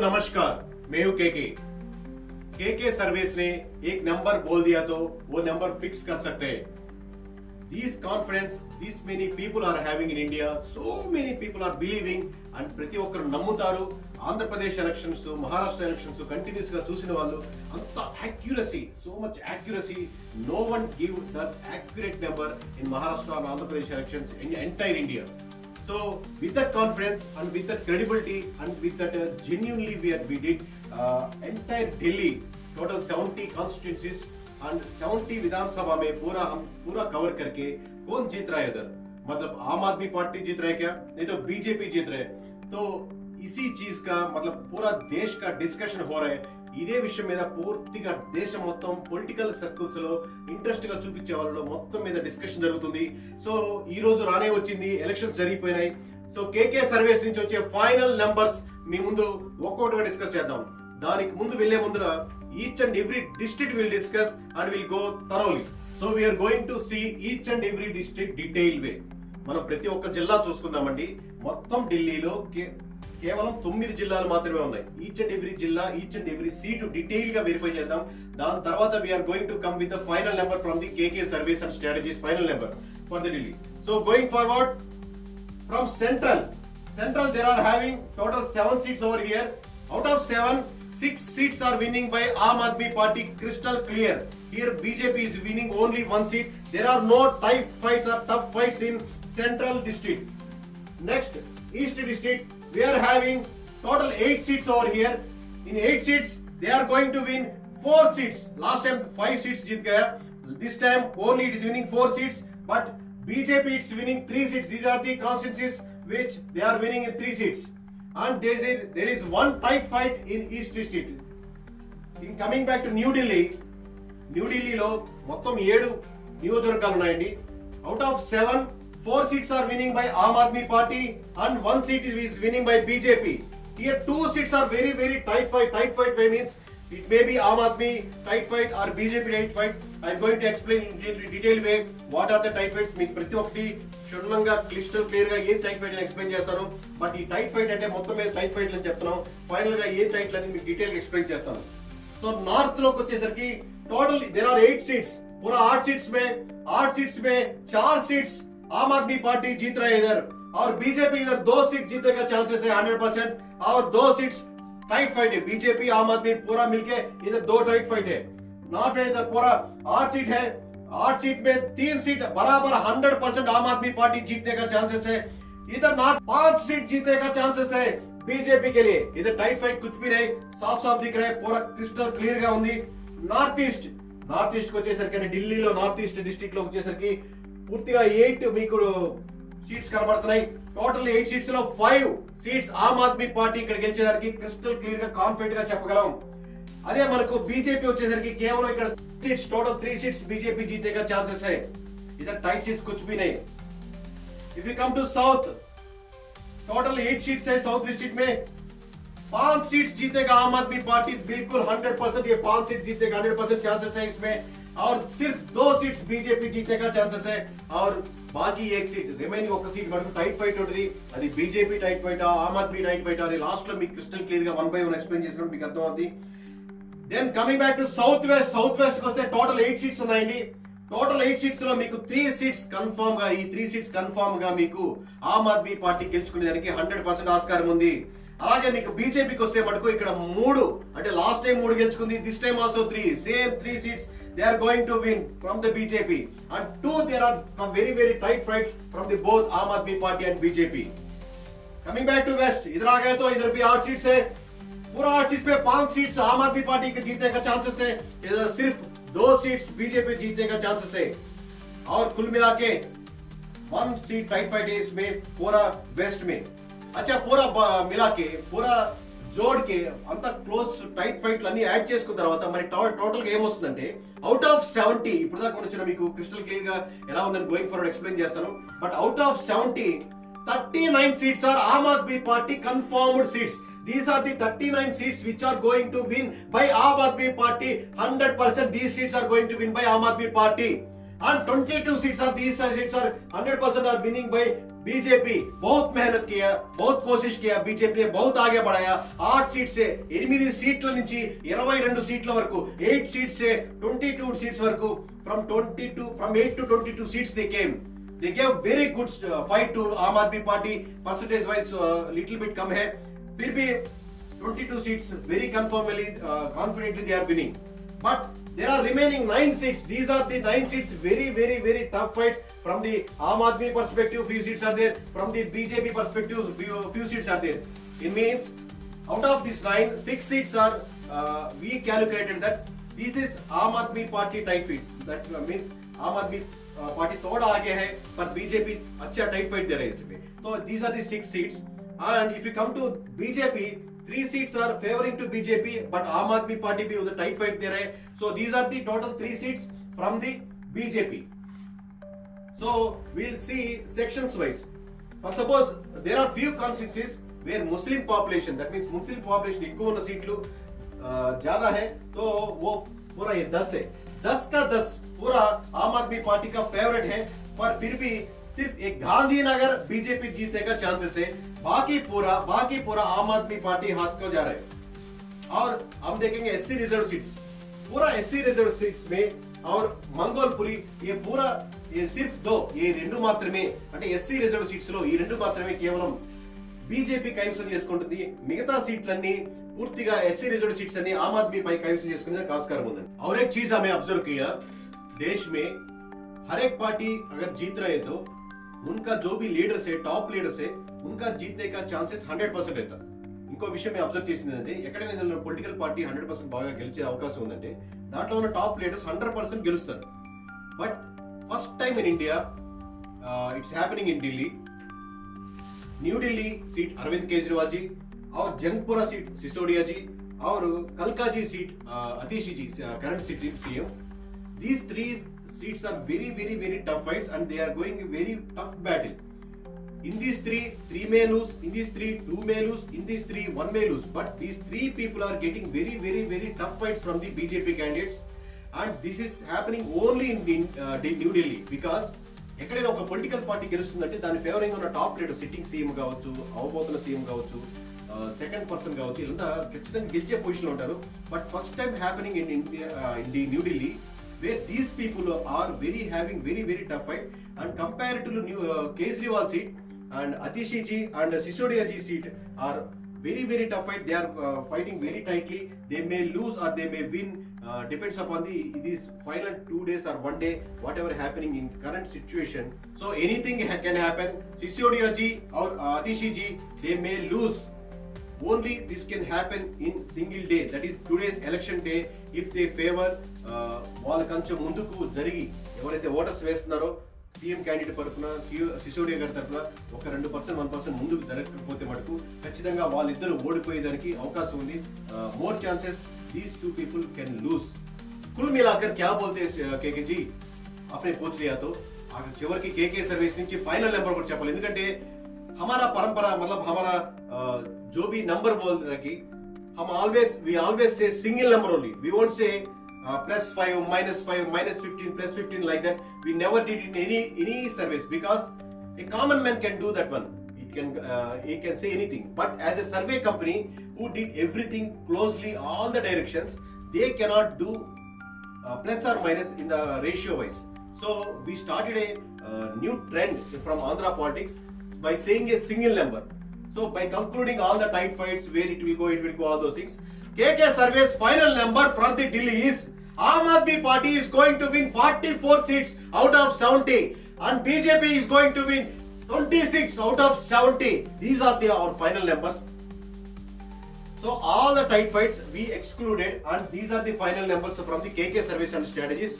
नमस्कार, मैं हूं केके। केके सर्विस ने एक नंबर बोल दिया तो वो नंबर फिक्स कर सकते हैं। This confidence, this many people are having in India, so many people are believing, and ప్రతి ఒక్కరు నమ్ముతారు. Andhra Pradesh elections, Maharashtra elections continuous గా చూసిన వాళ్ళు అంత accuracy, so much accuracy, no one give that accurate number in Maharashtra and Andhra Pradesh elections in entire India. So with that confidence and with that credibility and with that genuinely we did entire Delhi total 70 constituencies and 70 विधानसभा में पूरा cover करके कौन जीत रहा है इधर, मतलब आम आदमी पार्टी जीत रहा है क्या, नहीं तो बीजेपी जीत रहे हैं. तो इसी चीज का मतलब पूरा देश का डिस्कशन हो रहा है. ఇదే విషయం మీద పూర్తిగా దేశం మొత్తం పొలిటికల్ సర్కిల్స్ లో ఇంట్రెస్ట్ గా చూపించే వాళ్ళు మొత్తం మీద డిస్కషన్ జరుగుతుంది. సో ఈ రోజు రానే వచ్చింది, ఎలక్షన్స్ జరిగిపోయినాయి. సో కేకే సర్వేస్ నుంచి వచ్చే ఫైనల్ నంబర్స్ మీ ముందు ఒక్కొక్కటిగా డిస్కస్ చేద్దాం. దానికి ముందు వెళ్లే ముందర each and every district will discuss and will go thoroughly. So we are going to see each and every district detail way. మనం ప్రతి ఒక్క జిల్లా చూసుకుందామండి. మొత్తం ఢిల్లీలో కేవలం 9 జిల్లాలు మాత్రమే ఉన్నాయి. ఈచ్ అండ్ ఎవ్రీ జిల్లా, each and every seat detail గా వెరిఫై చేద్దాం. దాని తర్వాత we are going to come with the final number from the KK service and strategies final number for the Delhi. So going forward from central there are having total 7 seats over here. Out of 7, 6 seats are winning by Aam Aadmi Party, crystal clear. Here BJP is winning only 1 seat. There are no tight fights or tough fights in central district. Next, east district, we are having total 8 seats over here. In 8 seats, they are going to win 4 seats. Last time 5 seats जीत गया. This time only it is winning 4 seats. But BJP is winning 3 seats. These are the constituencies which they are winning in 3 seats. And there is one tight fight in east district. In coming back to New Delhi, New Delhi లో మొత్తం 7 నియోజకవర్గాలు ఉన్నాయండి. Out of 7, 4 seats are winning by Aam Aadmi Party and 1 seat is winning by BJP. Here 2 seats are very tight fight. Tight fight means it may be Aam Aadmi tight fight or BJP tight fight. I am going to explain in detail way what are the tight fights. మీకు ప్రతి ఒక్కటి క్షుణ్ణంగా crystal clear గా ఏ tight fight అని explain చేస్తాను. But ఈ tight fight అంటే మొత్తం మీద టైట్ ఫైట్ అని చెప్తున్నాం. ఫైనల్ గా ఏ టైట్ అని మీకు డీటెయిల్ గా ఎక్స్ప్లెయిన్ చేస్తాను. సో నార్త్ లోకి వచ్చేసరికి టోటల్ देयर आर 8 सीट्स. पूरा 8 सीट्स में 4 सीट्स आम आदमी पार्टी जीत रहे हैं इधर, और बीजेपी इधर 2 सीट जीतने का चांसेस है 100%, और 2 सीट्स टाइट फाइट है. बीजेपी आम आदमी पूरा मिलके इधर 2 टाइट फाइट है. नॉर्थ में इधर पूरा 8 सीट है. 8 सीट में 3 सीट बराबर 100% आम आदमी पार्टी जीतने का चांसेस है. इधर नॉर्थ 5 सीट जीतने का चांसेस है बीजेपी के लिए. इधर टाइट फाइट कुछ भी नहीं, साफ दिख रहा है, पूरा क्रिस्टल क्लियर గా ఉంది. నార్త్ ఈస్ట్ కి వచ్చేసరికి అంటే ఢిల్లీలో నార్త్ ఈస్ట్ డిస్ట్రిక్ట్ లో వచ్చేసరికి పూర్తిగా 8 మీకు సీట్స్ కనబడుతున్నాయి. టోటల్ 8 సీట్స్ లో 5 సీట్స్ ఆమ్ ఆద్మీ పార్టీ ఇక్కడ గెలిచేదానికి క్రిస్టల్ క్లియర్ గా కాన్ఫిడెంట్ గా చెప్పగలం. అదే మనకు బీజేపీ వచ్చేసరికి కేవలం ఇక్కడ सीट्स टोटल 3 सीट्स बीजेपी जीतेगा चांसेस है. इधर टाइट सीट्स कुछ भी नहीं. If you come to south, total 8 seats है साउथ डिस्ट्रिक्ट में. 5 सीट्स जीतेगा आम आदमी पार्टी, बिल्कुल 100% ये 5 सीट जीतेगा, 100% चांसेस है इसमें. और सिर्फ 2 सीट्स बीजेपी जीतेगा चांसेस है, और बाकी 1 सीट रिमेनिंग ఒక సీట్ వరకు టైట్ ఫైట్ ఉంటుంది. అది BJP tight fight, Aam Aadmi tight fight అని లాస్ట్ లో మీకు క్రిస్టల్ క్లియర్ గా 1 by 1 ఎక్స్ప్లెయిన్ చేసినప్పుడు మీకు అర్థమవుతుంది. Then coming back to south west కి వస్తే టోటల్ 8 సీట్స్ ఉన్నాయండి. టోటల్ 8 సీట్స్ లో మీకు 3 సీట్స్ కన్ఫర్మ్ గా, ఈ 3 సీట్స్ కన్ఫర్మ్ గా మీకు ఆమ్ ఆద్మీ పార్టీ గెలుచుకునేదానికి 100% ఆస్కారం ఉంది. అలాగే మీకు బీజేపీకి వస్తే మటుకు ఇక్కడ 3 అంటే లాస్ట్ టైం 3 గెలుచుకుంది, this time also 3, same 3 seats they are going to win from the BJP, and 2 there are very tight fights from the both Aam Aadmi Party and BJP. Coming back to west, इधर आ गए तो इधर भी 8 seats है. पूरा 8 seats पे 5 seats आम आदमी पार्टी के जीतने का चांसेस है. इधर सिर्फ 2 सीट्स बीजेपी जीतने का चांसेस है, और कुल मिला के 1 सीट टाइट फाइट है इसमें पूरा वेस्ट में. अच्छा, पूरा मिला के पूरा జోడ్ కే అంత క్లోజ్ టైట్ ఫైట్లు అన్ని యాడ్ చేసుకున్న తర్వాత మరి టోటల్ గా ఏమొస్తుందంటే అవుట్ ఆఫ్ 70, ఇప్పుడు దాకా వచ్చిన మీకు క్రిస్టల్ క్లియర్ గా ఎలా ఉందని గోయింగ్ ఫార్వర్డ్ ఎక్స్ప్లెయిన్ చేస్తాను. But out of 70, 39 seats are Aam Aadmi Party confirmed seats. These are the 39 seats which are going to win by Aam Aadmi Party. 100% these seats are going to win by Aam Aadmi Party. And 22 seats are these seats are 100% are winning by BJP बहुत मेहनत किया, बहुत कोशिश किया, BJP ने बहुत आगे बढ़ाया. 8 सीट से 8 సీట్ల నుంచి 22 సీట్ల వరకు, 8 सीट से 22 सीट्स వరకు, from 8 to 22 seats they came. They gave very good fight to Aam Aadmi Party. Percentage wise little bit कम है, फिर भी 22 seats very confidently they are winning. But there are remaining 9 seats. These are the 9 seats, very tough fights. From the Aam Aadmi perspective, few seats are there. From the BJP perspective, few seats are there. It means out of these 9, 6 seats are we calculated that this is Aam Aadmi Party tight fight. That means Aam Aadmi Party थोड़ा आगे है, पर BJP अच्छा tight fight दे रहे हैं इसमें. So these are the 6 seats. And if you come to BJP, 3 seats are favoring to BJP, but Aam Aadmi Party भी उधर tight fight दे रहे हैं. So these are the total 3 seats from the BJP. So we'll see sections wise. For suppose there are few constituencies where Muslim population, that means Muslim population ఎక్కువ ఉన్న సీట్లు ज्यादा है, तो वो पूरा ये 10 है. 10 का 10 पूरा आम आदमी पार्टी का फेवरेट है, पर फिर भी सिर्फ एक गांधीनगर बीजेपी जीतने का चांसेस है. बाकी पूरा आम आदमी पार्टी हाथ को जा रहे हैं. और हम देखेंगे एससी रिजर्व सीट्स, पूरा एससी रिजर्व सीट्स में और मंगोलपुरी ये पूरा ये सिर्फ 2 ये రెండు మాత్రమే, అంటే ఎస్సీ రిజర్వ్ సీట్స్ లో ఈ రెండు మాత్రమే కేవలం బీజేపీ కైవసం చేసుకుంటుంది. మిగతా సీట్లన్నీ పూర్తిగా ఎస్सी रिजर्व सीट्स అన్ని ఆమ్ ఆద్మీ పై కైవసం చేసుకునే ఆస్కారం ఉంది. और एक चीज हमें ऑब्जर्व किया, देश में हर एक पार्टी अगर जीत रहे तो उनका जो भी लीडर्स है, टॉप लीडर्स है, उनका जीतने का चांसेस 100% रहता. ఇంకో విషయం మేము అబ్జర్వ్ చేసింది ఏంటంటే, ఎక్కడైనా పొలిటికల్ పార్టీ 100% బాగా గెలిచే అవకాశం ఉందంటే దాంట్లో ఉన్న టాప్ లీడర్స్ 100% గెలుస్తారు. But first time in India it's happening in Delhi. New Delhi seat Arvind Kejriwal ji और जंगपुरा सीट सिसोदिया जी और कलका ji seat Atishi ji current city CM. These 3 seats are very tough fights and they are going a very tough battle. In these 3 may lose, in these 3 2 may lose, in these 3 1 may lose, but these 3 people are getting very tough fights from the BJP candidates, and this is happening only in New Delhi because ఎక్కడైనా ఒక political party గెలుస్తుందంటే దాని favouring ఉన్న top leader, sitting CM కావచ్చు, అవబోతున్న CM కావచ్చు, second person కావచ్చు, ఇలా ఖచ్చితంగా గెలిచే పొజిషన్ లో ఉంటారు. But first time happening in India, in the New Delhi, where these people are having very tough fight. And compare to Kejriwal seat and Atishi ji and Sisodia ji seat are very tough fight. They are fighting very tightly. They may lose or they may win, depends upon these final 2 days or 1 day, whatever happening in current situation. So anything can happen. Sisodia ji or Atishi ji, they may lose. Only this can happen in single day, that is today's election day. If they favor వాళ్ళ కొంచెం ముందుకు జరిగి ఎవరైతే voters వేస్తున్నారో CM candidate తరఫున సిసోడియా గారి తరఫున ఒక 2% 1% ముందుకు జరగకపోతే మటుకు ఖచ్చితంగా వాళ్ళిద్దరూ ఓడిపోయేదానికి అవకాశం ఉంది. More chances these 2 people can lose. कुल मिलाकर क्या बोलते हैं केके जी, आपने पूछ लिया तो చివరికి కేకే సర్వీస్ నుంచి ఫైనల్ నెంబర్ కూడా చెప్పాలి. ఎందుకంటే हमारा परंपरा मतलब हमारा जो भी नंबर बोल रहे कि हम we always say single number only. We won't say +5, -5, -15, +15 like that. We never did in any service because a common man can do that one. He can say anything. But as a survey company who did everything closely, all the directions, they cannot do plus or minus in the ratio wise. So we started a new trend from Andhra politics by saying a single number. So by concluding all the tight fights, where it will go, all those things. KK Survey's final number for the Delhi is Aam Aadmi Party is going to win 44 seats out of 70 and BJP is going to win 26 out of 70. These are our final numbers. So all the tight fights we excluded and these are the final numbers from the KK Surveys and Strategies.